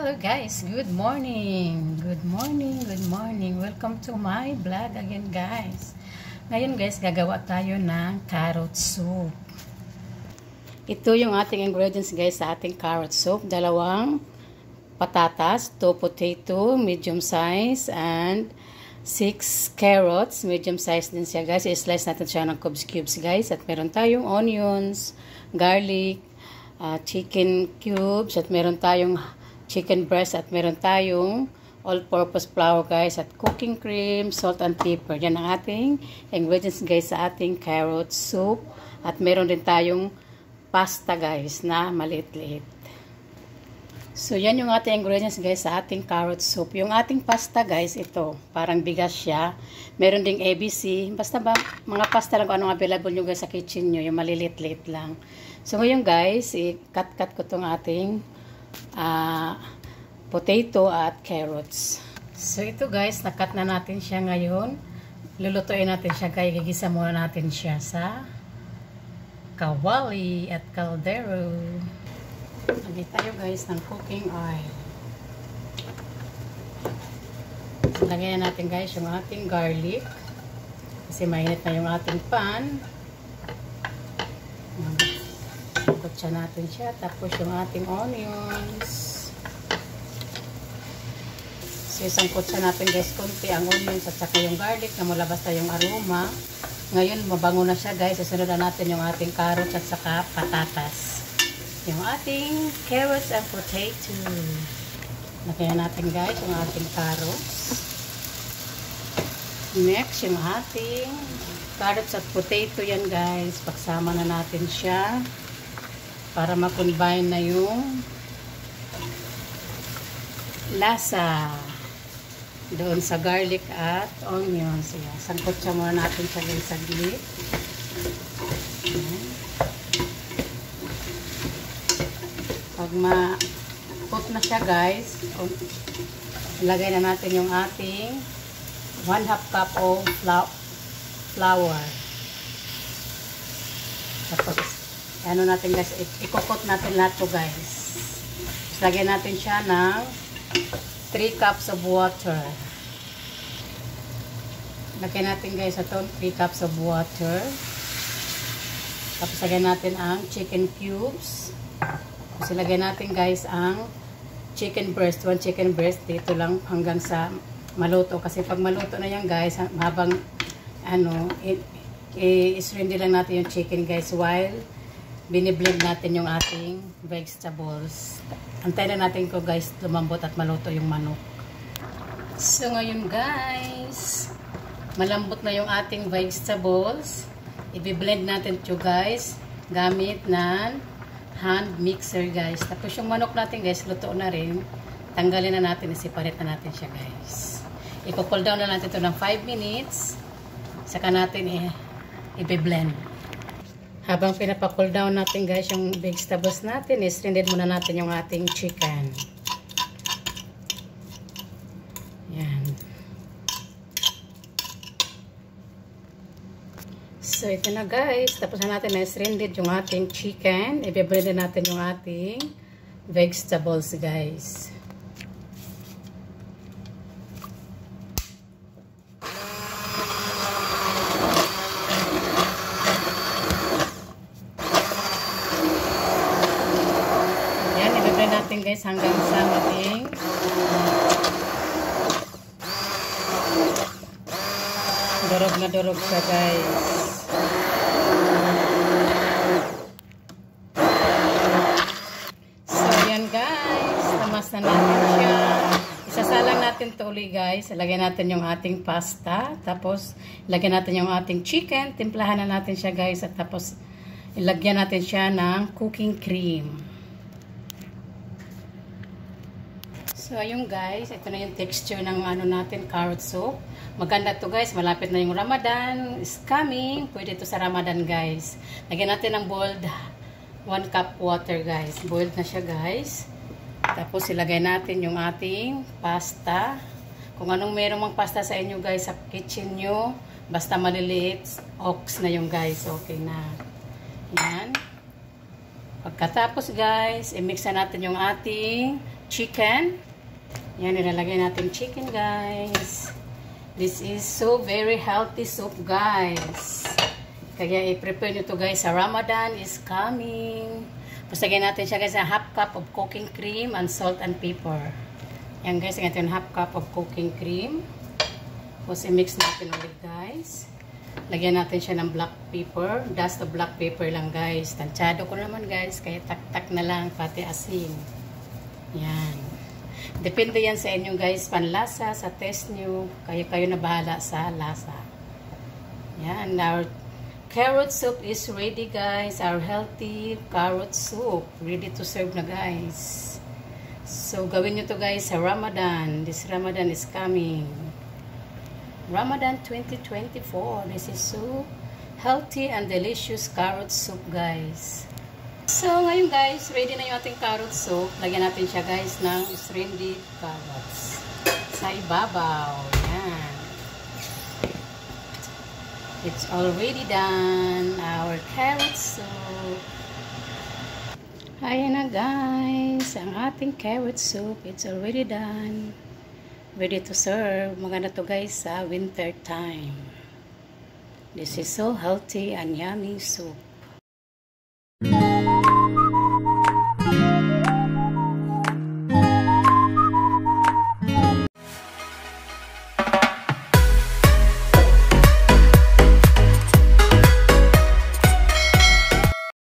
Hello guys, good morning. Good morning, good morning. Welcome to my vlog again guys. Ngayon guys, gagawa tayo ng carrot soup. Ito yung ating ingredients guys sa ating carrot soup. Dalawang patatas, 2 potato, medium size, and 6 carrots, medium size din siya guys. I-slice natin siya ng cubes guys. At meron tayong onions, garlic, chicken cubes, at meron tayong chicken breast, at meron tayong all-purpose flour guys, at cooking cream, salt and pepper. Yan ang ating ingredients guys sa ating carrot soup. At meron din tayong pasta guys na maliit-liit. So yan yung ating ingredients guys sa ating carrot soup. Yung ating pasta guys, ito parang bigas siya. Meron ding ABC, basta ba mga pasta lang kung anong available nyo guys sa kitchen nyo, yung malilit-liit lang. So ngayon guys, i-cut-cut ko tong ating potato at carrots. So ito guys, na-cut na natin siya ngayon. Lulutuin natin siya guys. Gigisa muna natin siya sa kawali at kaldero. Lagay tayo guys ng cooking oil. Lagyan natin guys yung ating garlic. Kasi mainit na yung ating pan. Kutsa natin siya. Tapos yung ating onions. So isang kutsa natin guys, konti ang onions at saka yung garlic na mula basta yung aroma. Ngayon mabango na siya guys. Susunod na natin yung ating carrots at saka patatas. Yung ating carrots and potato. Lagyan natin guys yung ating carrots. Next yung ating carrots at potato yan guys. Pagsama na natin siya para ma-combine na yung lasa doon sa garlic at onions. Yan. Sangkot siya muna natin siya guys saglit. Pag ma-cook na siya guys, ilagay na natin yung ating 1/2 cup of flour. Tapos ano natin guys, i-cook natin lahat to guys. Tapos lagyan natin siya ng 3 cups of water. Lagyan natin guys ito 3 cups of water. Tapos lagyan natin ang chicken cubes. Tapos ilagay natin guys ang chicken breast. 1 chicken breast dito lang hanggang sa maluto. Kasi pag maluto na yan guys, habang ano, i-srindi lang natin yung chicken guys while biniblend natin yung ating vegetables. Antayin na natin ko guys lumambot at maluto yung manok. So ngayon guys, malambot na yung ating vegetables. I-blend natin ito guys gamit ng hand mixer guys. Tapos yung manok natin guys, luto na rin. Tanggalin na natin, i-separate na natin siya guys. I-cool down na natin ito ng 5 minutes. Saka natin i-blend. Habang pinapa-cool down natin guys yung vegetables natin, i-stranded muna natin yung ating chicken. Yan. So ito na guys, tapos na natin na-stranded yung ating chicken. I-blend natin yung ating vegetables guys. Natin guys hanggang sa maging durog na durog siya guys. So yan guys, tamas na natin siya. Isasalang natin ito ulit guys. Ilagay natin yung ating pasta, tapos ilagay natin yung ating chicken, timplahan na natin siya guys, at tapos ilagyan natin siya ng cooking cream. So, ayun guys, ito na yung texture ng ano natin, carrot soup. Maganda to guys, malapit na yung Ramadan is coming. Pwede to sa Ramadan guys. Lagyan natin ng boiled 1 cup water guys. Boiled na siya guys. Tapos ilagay natin yung ating pasta. Kung anong meron mang pasta sa inyo guys sa kitchen nyo, basta maliliit, ox na yung guys. Okay na. Yan. Pagkatapos guys, i-mix na natin yung ating chicken. Yan, nilalagay natin chicken, guys. This is so very healthy soup, guys. Kaya i-prepare nyo to, guys. Sa Ramadan is coming. Pasagay natin siya, guys, sa half cup of cooking cream and salt and pepper. Yan, guys, ngayon half cup of cooking cream. Tapos i-mix natin ulit, guys. Lagyan natin siya ng black pepper. Dust of black pepper lang, guys. Tansyado ko naman, guys. Kaya tak-tak na lang, pati asin. Yan. Depende yan sa inyo, guys. Panlasa, sa taste nyo. Kayo na bahala sa lasa. Yan. Our carrot soup is ready, guys. Our healthy carrot soup. Ready to serve na, guys. So, gawin nyo to, guys, sa Ramadan. This Ramadan is coming. Ramadan 2024. This is so healthy and delicious carrot soup, guys. So, ngayon, guys, ready na yung ating carrot soup. Lagyan natin siya, guys, ng shredded carrots. Sa ibabaw. Yan. It's already done. Our carrot soup. Ayan na, guys. Ang ating carrot soup. It's already done. Ready to serve. Maganda to, guys, sa winter time. This is so healthy and yummy soup.